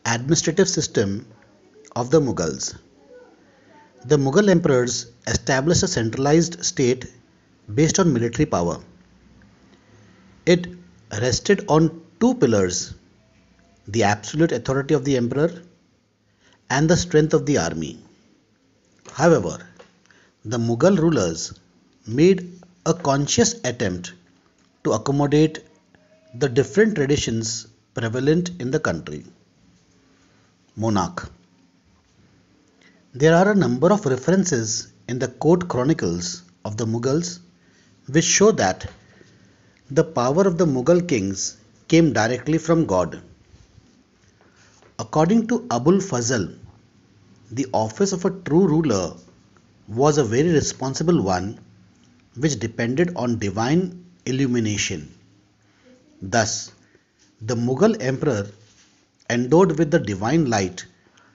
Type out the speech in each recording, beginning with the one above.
Administrative system of the Mughals. The Mughal emperors established a centralized state based on military power. It rested on two pillars: the absolute authority of the emperor and the strength of the army. However, the Mughal rulers made a conscious attempt to accommodate the different traditions prevalent in the country. Monarch. There are a number of references in the court chronicles of the Mughals which show that the power of the Mughal kings came directly from God. According to Abul Fazl, the office of a true ruler was a very responsible one which depended on divine illumination. Thus, the Mughal emperor, endowed with the divine light,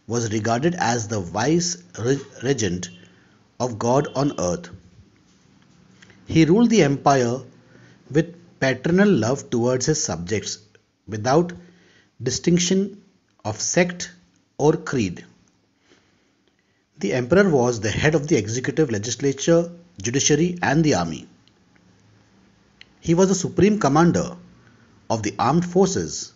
was regarded as the wise regent of God on earth. He ruled the empire with paternal love towards his subjects without distinction of sect or creed. The emperor was the head of the executive, legislature, judiciary, and the army. He was the supreme commander of the armed forces,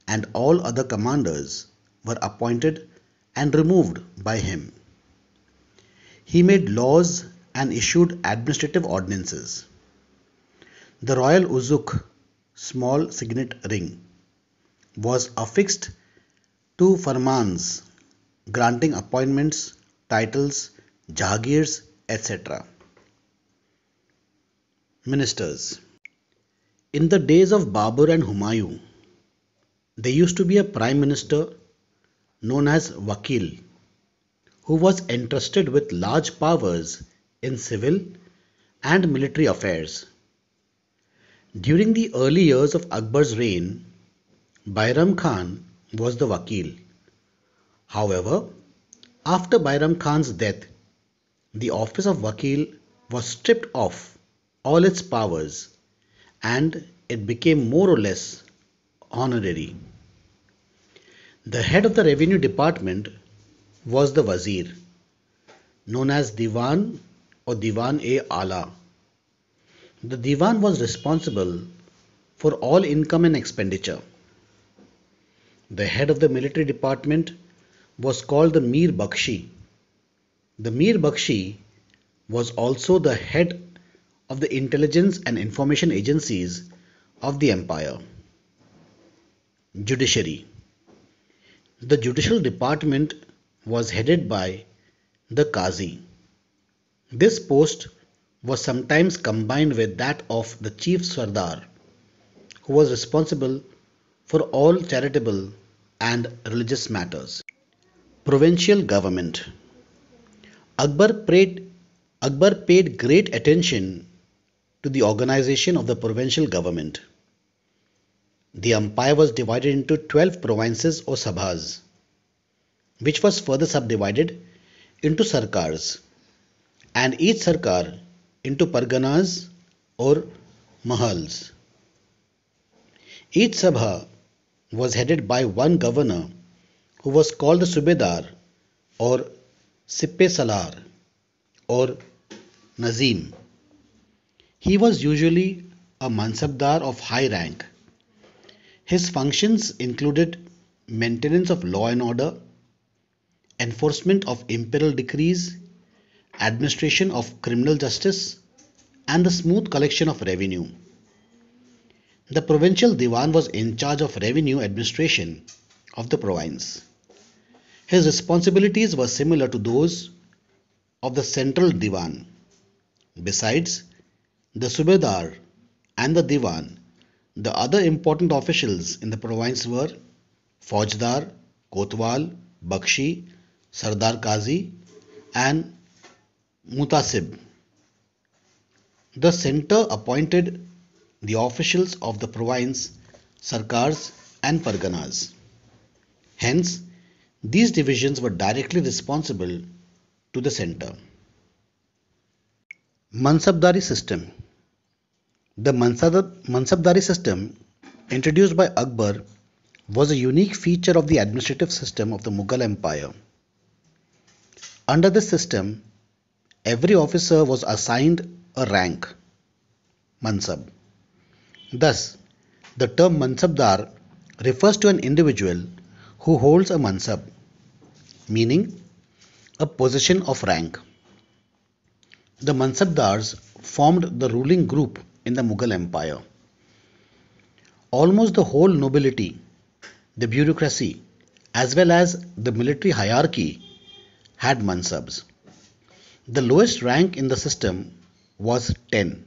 and all other commanders were appointed and removed by him. He made laws and issued administrative ordinances. The royal uzuk, small signet ring, was affixed to farmans, granting appointments, titles, jagirs, etc. Ministers. In the days of Babur and Humayun, there used to be a prime minister known as Wakil, who was entrusted with large powers in civil and military affairs. During the early years of Akbar's reign, Bairam Khan was the Wakil. However, after Bairam Khan's death, the office of Wakil was stripped of all its powers and it became more or less honorary. The head of the revenue department was the Wazir, known as Diwan or Diwan-e-Ala. The Diwan was responsible for all income and expenditure. The head of the military department was called the Mir Bakshi. The Mir Bakshi was also the head of the intelligence and information agencies of the empire. Judiciary. The judicial department was headed by the Qazi. This post was sometimes combined with that of the chief Sardar, who was responsible for all charitable and religious matters. Provincial government. Akbar paid, Akbar paid great attention to the organization of the provincial government. The empire was divided into 12 provinces or sabhas, which was further subdivided into sarkars, and each sarkar into parganas or mahals. Each sabha was headed by one governor who was called the Subedar or Sippe Salar or Nazim. He was usually a Mansabdar of high rank. His functions included maintenance of law and order, enforcement of imperial decrees, administration of criminal justice, and the smooth collection of revenue. The provincial Diwan was in charge of revenue administration of the province. His responsibilities were similar to those of the central Diwan. Besides the Subedar and the Diwan, the other important officials in the province were Faujdar, Kotwal, Bakshi, Sardar Qazi, and Mutasib. The centre appointed the officials of the province, sarkars, and parganas. Hence, these divisions were directly responsible to the centre. Mansabdari system. The Mansabdari system, introduced by Akbar, was a unique feature of the administrative system of the Mughal Empire. Under this system, every officer was assigned a rank, Mansab. Thus, the term Mansabdar refers to an individual who holds a Mansab, meaning a position of rank. The Mansabdars formed the ruling group in the Mughal Empire. Almost the whole nobility, the bureaucracy, as well as the military hierarchy had Mansabs. The lowest rank in the system was 10,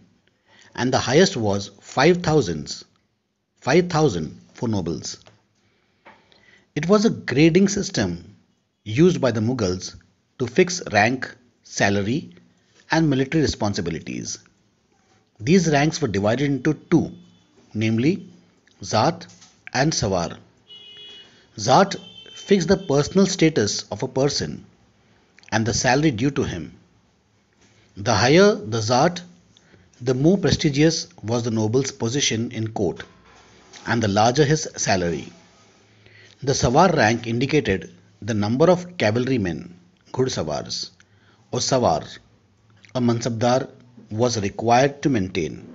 and the highest was 5,000 for nobles. It was a grading system used by the Mughals to fix rank, salary, and military responsibilities. These ranks were divided into two, namely Zat and Sawar. Zat fixed the personal status of a person and the salary due to him. The higher the Zat, the more prestigious was the noble's position in court and the larger his salary. The Sawar rank indicated the number of cavalrymen, Ghudsawars, or Sawar, a Mansabdar was required to maintain.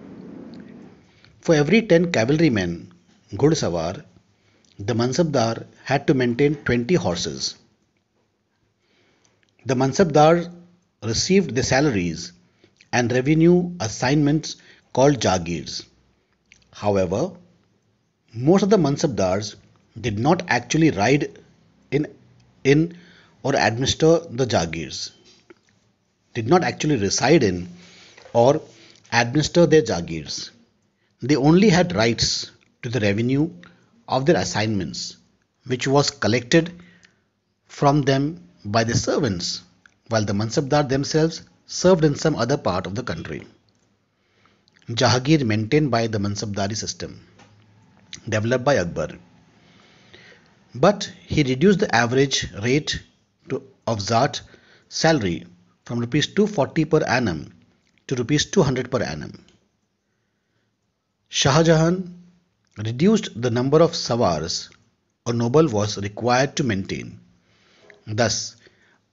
For every 10 cavalrymen, Ghudsawar, the Mansabdar had to maintain 20 horses. The Mansabdar received their salaries and revenue assignments called Jagirs. However, most of the Mansabdars did not actually ride in or administer the Jagirs, did not actually reside in or administer their Jagirs. They only had rights to the revenue of their assignments, which was collected from them by the servants, while the Mansabdar themselves served in some other part of the country. Jahagir maintained by the Mansabdari system, developed by Akbar. But he reduced the average rate of Zat salary from rupees 240 per annum to rupees 200 per annum. Shah Jahan reduced the number of Sawars a noble was required to maintain. Thus,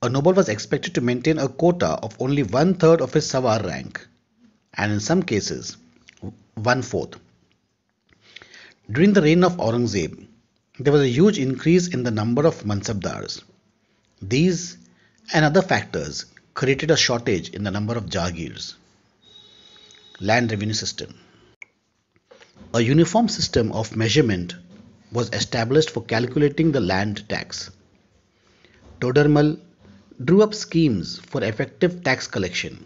a noble was expected to maintain a quota of only one third of his Sawar rank, and in some cases, one fourth. During the reign of Aurangzeb, there was a huge increase in the number of Mansabdars. These and other factors created a shortage in the number of Jagirs. Land revenue system. A uniform system of measurement was established for calculating the land tax. Todermal drew up schemes for effective tax collection.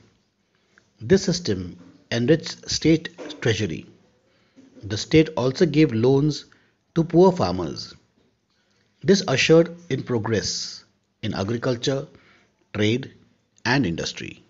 This system enriched state treasury. The state also gave loans to poor farmers. This ushered in progress in agriculture, trade, and industry.